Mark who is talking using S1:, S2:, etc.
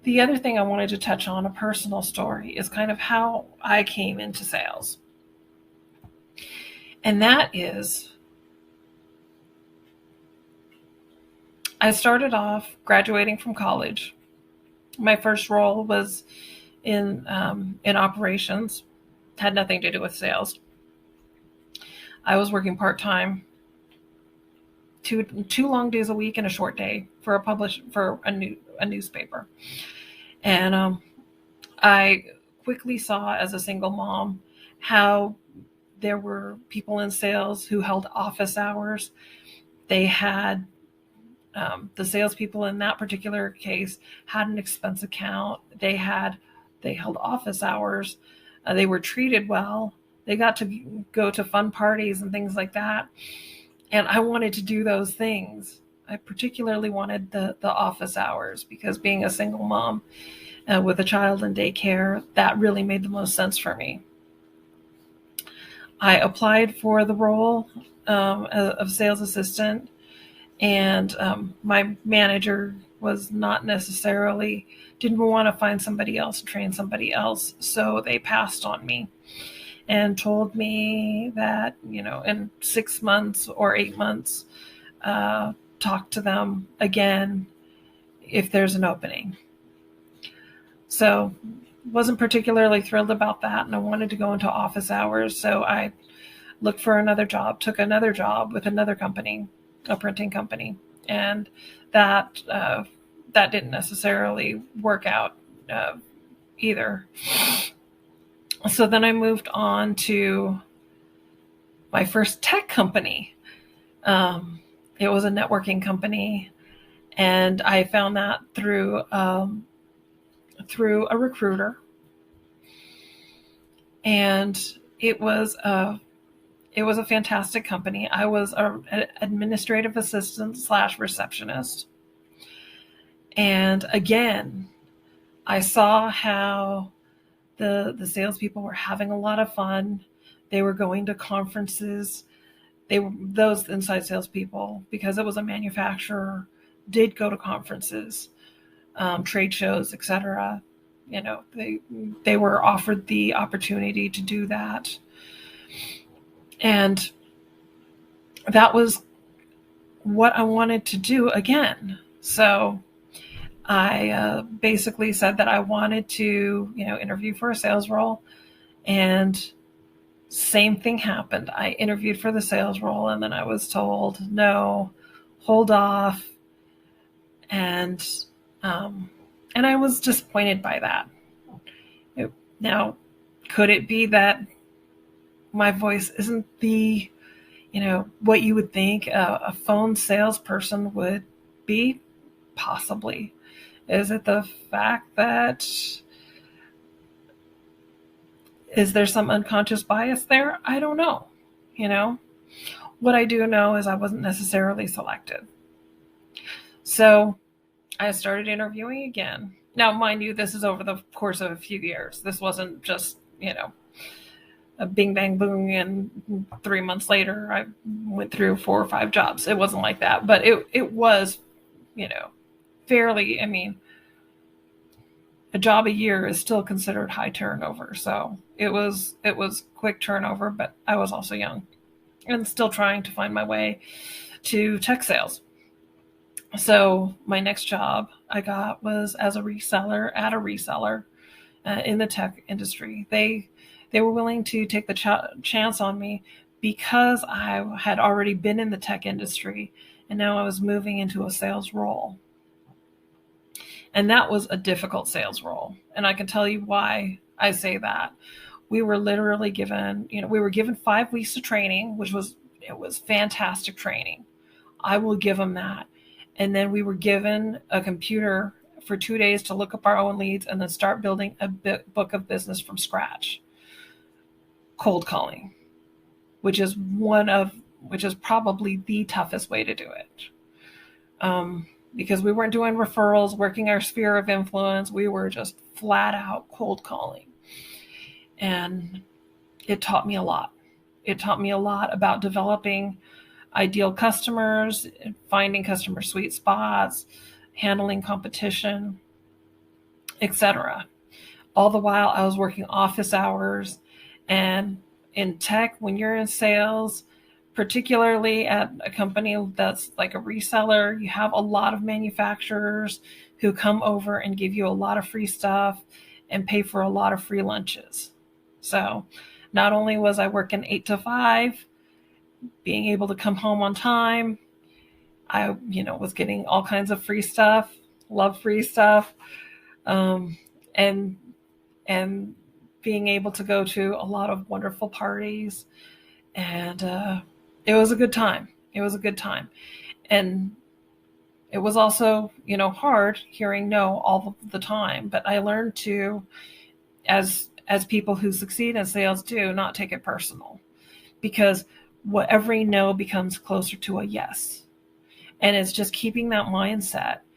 S1: The other thing I wanted to touch on, a personal story, is kind of how I came into sales. And that is, I started off graduating from college. My first role was in operations, had nothing to do with sales. I was working part-time, two long days a week and a short day for a newspaper. And I quickly saw, as a single mom, how there were people in sales who held office hours. They had the salespeople in that particular case had an expense account. They held office hours. They were treated well. They got to go to fun parties and things like that. And I wanted to do those things. I particularly wanted the office hours, because being a single mom with a child in daycare, that really made the most sense for me. I applied for the role of sales assistant, and my manager was not necessarily, didn't want to find somebody else and train somebody else, so they passed on me and told me that, in 6 months or 8 months, talk to them again if there's an opening. So wasn't particularly thrilled about that, and I wanted to go into office hours, so I looked for another job, took another job with another company, a printing company, and that didn't necessarily work out either. So then I moved on to my first tech company. It was a networking company, and I found that through a recruiter. And it was a fantastic company. I was an administrative assistant / receptionist. And again, I saw how the salespeople were having a lot of fun. They were going to conferences. Those inside salespeople, because it was a manufacturer, did go to conferences, trade shows, etc. They were offered the opportunity to do that. And that was what I wanted to do again. So I basically said that I wanted to, interview for a sales role, and same thing happened. I interviewed for the sales role, and then I was told, no, hold off. And I was disappointed by that. Now, could it be that my voice isn't the, what you would think a phone salesperson would be? Possibly. Is it the fact that, is there some unconscious bias there? I don't know. What I do know is I wasn't necessarily selected. So I started interviewing again. Now, mind you, this is over the course of a few years. This wasn't just, a bing, bang, boom, and 3 months later, I went through 4 or 5 jobs. It wasn't like that, but it was, fairly, a job a year is still considered high turnover. So it was quick turnover, but I was also young and still trying to find my way to tech sales. So my next job I got was as a reseller at a reseller in the tech industry. They were willing to take the chance on me because I had already been in the tech industry, and now I was moving into a sales role. And that was a difficult sales role. And I can tell you why I say that. We were literally given, we were given 5 weeks of training, it was fantastic training. I will give them that. And then we were given a computer for 2 days to look up our own leads and then start building a book of business from scratch. Cold calling, which is probably the toughest way to do it. Because we weren't doing referrals, working our sphere of influence. We were just flat out cold calling. And it taught me a lot. It taught me a lot about developing ideal customers, finding customer sweet spots, handling competition. etc. All the while I was working office hours. And in tech, when you're in sales, particularly at a company that's like a reseller, you have a lot of manufacturers who come over and give you a lot of free stuff and pay for a lot of free lunches. So not only was I working 8 to 5, being able to come home on time, I, was getting all kinds of free stuff, love free stuff, um, and and being able to go to a lot of wonderful parties, and it was a good time. It was a good time, and it was also, hard hearing no all the time. But I learned to, as people who succeed in sales do, not take it personal, because every no becomes closer to a yes. And it's just keeping that mindset